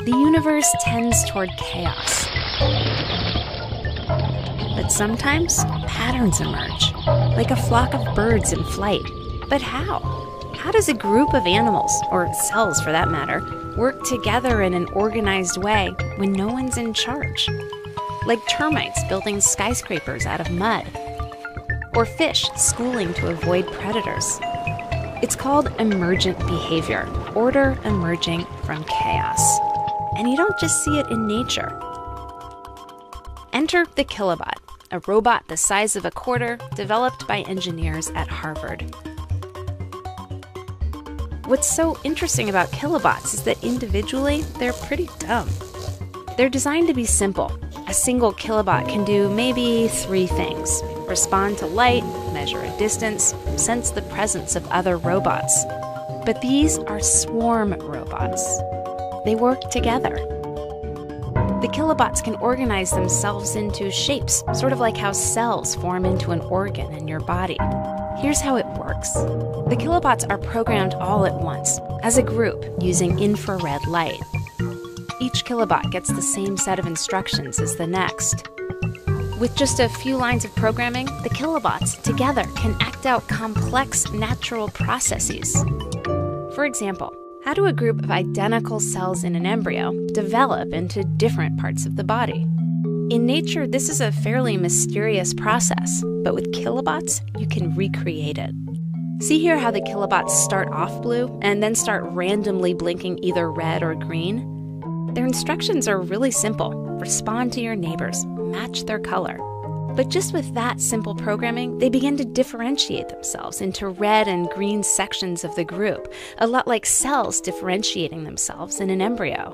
The universe tends toward chaos. But sometimes patterns emerge, like a flock of birds in flight. But how? How does a group of animals, or cells for that matter, work together in an organized way when no one's in charge? Like termites building skyscrapers out of mud, or fish schooling to avoid predators. It's called emergent behavior, order emerging from chaos. And you don't just see it in nature. Enter the Kilobot, a robot the size of a quarter developed by engineers at Harvard. What's so interesting about Kilobots is that individually, they're pretty dumb. They're designed to be simple. A single Kilobot can do maybe 3 things: respond to light, measure a distance, sense the presence of other robots. But these are swarm robots. They work together. The Kilobots can organize themselves into shapes, sort of like how cells form into an organ in your body. Here's how it works. The Kilobots are programmed all at once, as a group, using infrared light. Each Kilobot gets the same set of instructions as the next. With just a few lines of programming, the Kilobots together can act out complex natural processes. For example, how do a group of identical cells in an embryo develop into different parts of the body? In nature, this is a fairly mysterious process, but with Kilobots, you can recreate it. See here how the Kilobots start off blue and then start randomly blinking either red or green? Their instructions are really simple. Respond to your neighbors, match their color. But just with that simple programming, they begin to differentiate themselves into red and green sections of the group, a lot like cells differentiating themselves in an embryo.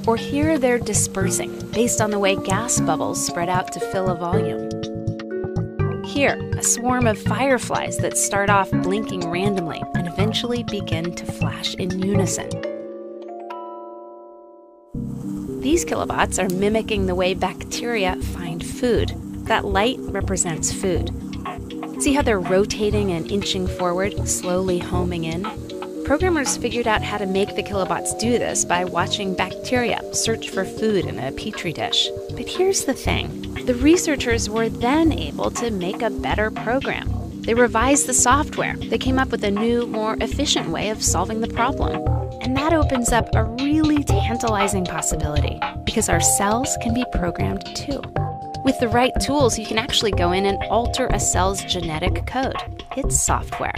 Or here they're dispersing, based on the way gas bubbles spread out to fill a volume. Here, a swarm of fireflies that start off blinking randomly and eventually begin to flash in unison. These Kilobots are mimicking the way bacteria find food. That light represents food. See how they're rotating and inching forward, slowly homing in? Programmers figured out how to make the Kilobots do this by watching bacteria search for food in a petri dish. But here's the thing. The researchers were then able to make a better program. They revised the software. They came up with a new, more efficient way of solving the problem. And that opens up a really tantalizing possibility, because our cells can be programmed too. With the right tools, you can actually go in and alter a cell's genetic code. It's software.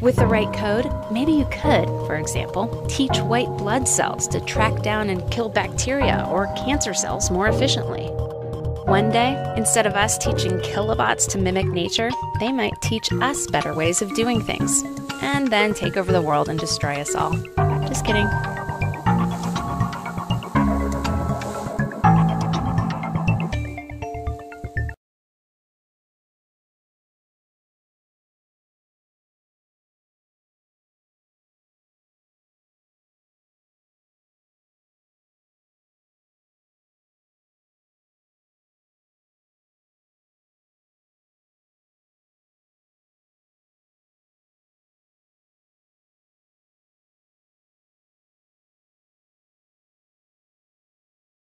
With the right code, maybe you could, for example, teach white blood cells to track down and kill bacteria or cancer cells more efficiently. One day, instead of us teaching Kilobots to mimic nature, they might teach us better ways of doing things, and then take over the world and destroy us all. Just kidding.